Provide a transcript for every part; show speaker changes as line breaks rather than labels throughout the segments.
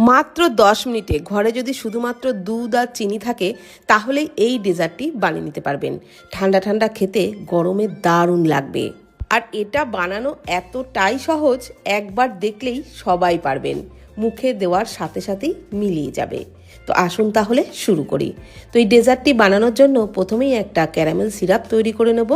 মাত্র 10 মিনিটে ঘরে যদি শুধুমাত্র দুধ আর চিনি থাকে তাহলেই এই ডেজার্টটি বানিয়ে নিতে পারবেন। ঠান্ডা ঠান্ডা খেতে গরমে দারুণ লাগবে। আর এটা বানানো এতটাই সহজ, একবার দেখলেই সবাই পারবেন, মুখে দেওয়ার সাথে সাথেই মিলিয়ে যাবে। তো আসুন তাহলে শুরু করি। তো এই ডেজার্টটি বানানোর জন্য প্রথমেই একটা ক্যারামেল সিরাপ তৈরি করে নেব।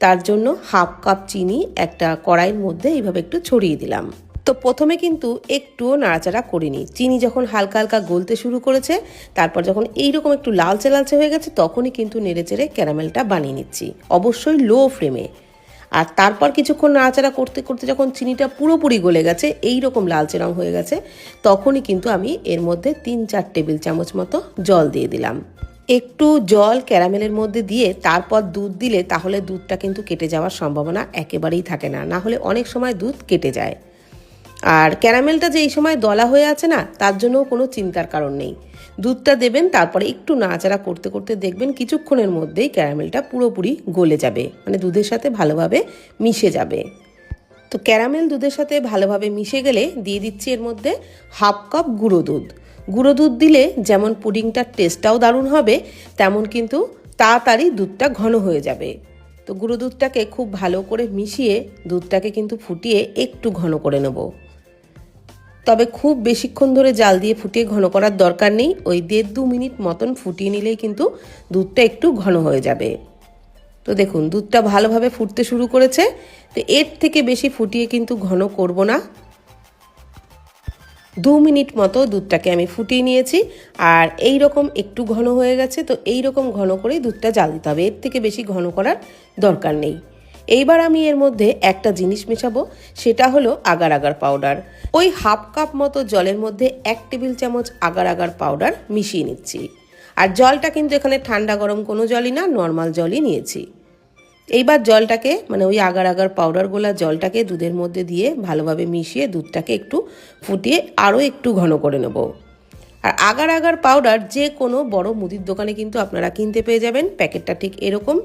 তার জন্য হাফ কাপ চিনি একটা কড়াইয়ের মধ্যে এইভাবে একটু ছড়িয়ে দিলাম। তো প্রথমে কিন্তু একটুও নাড়াচাড়া করিনি। চিনি যখন হালকা হালকা গলতে শুরু করেছে, তারপর যখন এইরকম একটু লালচে লালচে হয়ে গেছে, তখনই কিন্তু নেড়েচেড়ে ক্যারামেলটা বানিয়ে নিচ্ছি, অবশ্যই লো ফ্লেমে। আর তারপর কিছুক্ষণ নাড়াচাড়া করতে করতে যখন চিনিটা পুরোপুরি গলে গেছে, এই রকম লালচে রং হয়ে গেছে, তখনই কিন্তু আমি এর মধ্যে 3-4 টেবিল চামচ মতো জল দিয়ে দিলাম। একটু জল ক্যারামেলের মধ্যে দিয়ে তারপর দুধ দিলে তাহলে দুধটা কিন্তু কেটে যাওয়ার সম্ভাবনা একেবারেই থাকে না, না হলে অনেক সময় দুধ কেটে যায়। আর ক্যারামেলটা যে এই সময় দলা হয়ে আছে না, তার জন্য কোনো চিন্তার কারণ নেই। দুধটা দেবেন, তারপরে একটু নাড়াচাড়া করতে করতে দেখবেন কিছুক্ষণের মধ্যেই ক্যারামেলটা পুরোপুরি গলে যাবে, মানে দুধের সাথে ভালোভাবে মিশে যাবে। তো ক্যারামেল দুধের সাথে ভালোভাবে মিশে গেলে দিয়ে দিচ্ছি এর মধ্যে হাফ কাপ গুঁড়ো দুধ। গুঁড়ো দুধ দিলে যেমন পুডিংটার টেস্টটাও দারুণ হবে, তেমন কিন্তু তাড়াতাড়ি দুধটা ঘন হয়ে যাবে। তো গুঁড়ো দুধটাকে খুব ভালো করে মিশিয়ে দুধটাকে কিন্তু ফুটিয়ে একটু ঘন করে নেব। তবে খুব বেশিক্ষণ ধরে জাল দিয়ে ফুটিয়ে ঘন করার দরকার নেই, ওই 1.5-2 মিনিট মতন ফুটিয়ে নিলেই কিন্তু দুধটা একটু ঘন হয়ে যাবে। তো দেখুন দুধটা ভালোভাবে ফুটতে শুরু করেছে। তো এর থেকে বেশি ফুটিয়ে কিন্তু ঘন করব না। 2 মিনিট মতো দুধটাকে আমি ফুটিয়ে নিয়েছি, আর এই রকম একটু ঘন হয়ে গেছে। তো এই রকম ঘন করেই দুধটা জাল দিতে হবে, এর থেকে বেশি ঘন করার দরকার নেই। এইবার আমি এর মধ্যে একটা জিনিস মেশাবো, সেটা হলো আগার আগার পাউডার। ওই হাফ কাপ মতো জলের মধ্যে 1 টেবিল চামচ আগার আগার পাউডার মিশিয়ে নিচ্ছি। আর জলটা কিন্তু এখানে ঠান্ডা গরম কোনো জলই না, নর্মাল জলই নিয়েছি। এইবার জলটাকে, মানে ওই আগার আগার পাউডার গোলা জলটাকে দুধের মধ্যে দিয়ে ভালোভাবে মিশিয়ে দুধটাকে একটু ফুটিয়ে আরও একটু ঘন করে নেব। আর আগার আগার পাউডার যে কোনো বড় মুদির দোকানে কিন্তু আপনারা কিনতে পেয়ে যাবেন। প্যাকেটটা ঠিক এরকম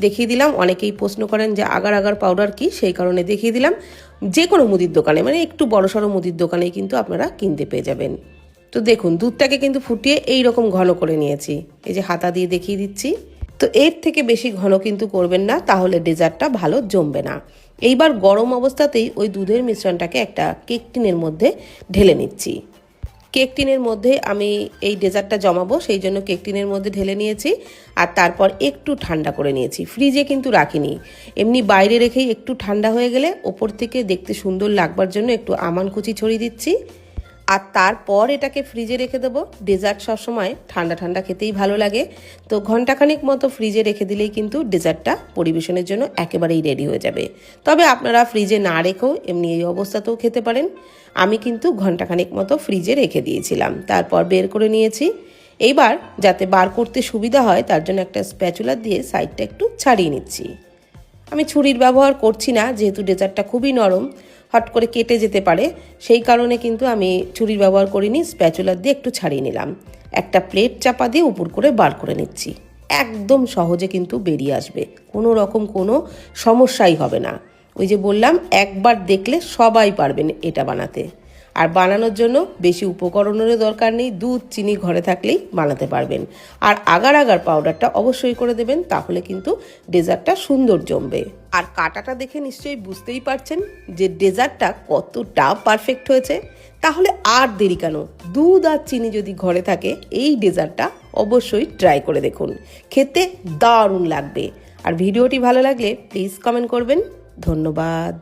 দেখিয়ে দিলাম। অনেকেই প্রশ্ন করেন যে আগার আগার পাউডার কি, সেই কারণে দেখিয়ে দিলাম। যে কোনো মুদির দোকানে, মানে একটু বড়সড় মুদির দোকানেই কিন্তু আপনারা কিনতে পেয়ে যাবেন। তো দেখুন দুধটাকে কিন্তু ফুটিয়ে এই রকম ঘন করে নিয়েছি, এই যে হাতা দিয়ে দেখিয়ে দিচ্ছি। তো এর থেকে বেশি ঘন কিন্তু করবেন না, তাহলে ডেজার্টটা ভালো জমবে না। এইবার গরম অবস্থাতেই ওই দুধের মিশ্রণটাকে একটা কেক টিনের মধ্যে ঢেলে নিচ্ছি। কেক টিনের মধ্যে আমি এই ডেজার্টটা জমাবো, সেই জন্য কেক টিনের মধ্যে ঢেলে নিয়েছি। আর তারপর একটু ঠান্ডা করে নিয়েছি, ফ্রিজে কিন্তু রাখিনি, এমনি বাইরে রেখেই একটু ঠান্ডা হয়ে গেলে ওপর থেকে দেখতে সুন্দর লাগবার জন্য একটু আমান কুচি ছড়িয়ে দিচ্ছি। আর তারপর এটাকে ফ্রিজে রেখে দেবো। ডেজার্ট সবসময় ঠান্ডা ঠান্ডা খেতেই ভালো লাগে। তো ঘন্টাখানিক মতো ফ্রিজে রেখে দিলেই কিন্তু ডেজার্টটা পরিবেশনের জন্য একেবারেই রেডি হয়ে যাবে। তবে আপনারা ফ্রিজে না রেখেও এমনি এই অবস্থাতেও খেতে পারেন। আমি কিন্তু ঘন্টাখানিক মতো ফ্রিজে রেখে দিয়েছিলাম, তারপর বের করে নিয়েছি। এইবার যাতে বার করতে সুবিধা হয় তার জন্য একটা স্প্যাচুলা দিয়ে সাইডটা একটু ছাড়িয়ে নিচ্ছি। আমি ছুরির ব্যবহার করছি না, যেহেতু ডেজার্টটা খুবই নরম, হট করে কেটে যেতে পারে, সেই কারণে কিন্তু আমি ছুরির ব্যবহার করিনি, স্প্যাচুলার দিয়ে একটু ছাড়িয়ে নিলাম। একটা প্লেট চাপা দিয়ে উপর করে বার করে নিচ্ছি। একদম সহজে কিন্তু বেরিয়ে আসবে, কোনো রকম কোনো সমস্যাই হবে না। ওই যে বললাম, একবার দেখলে সবাই পারবেন এটা বানাতে। আর বানানোর জন্য বেশি উপকরণেরও দরকার নেই, দুধ চিনি ঘরে থাকলেই বানাতে পারবেন। আর আগার আগার পাউডারটা অবশ্যই করে দেবেন, তাহলে কিন্তু ডেজার্টটা সুন্দর জমবে। আর কাটাটা দেখে নিশ্চয়ই বুঝতেই পারছেন যে ডেজার্টটা কতটা পারফেক্ট হয়েছে। তাহলে আর দেরি কেন, দুধ আর চিনি যদি ঘরে থাকে এই ডেজার্টটা অবশ্যই ট্রাই করে দেখুন, খেতে দারুণ লাগবে। আর ভিডিওটি ভালো লাগলে প্লিজ কমেন্ট করবেন। ধন্যবাদ।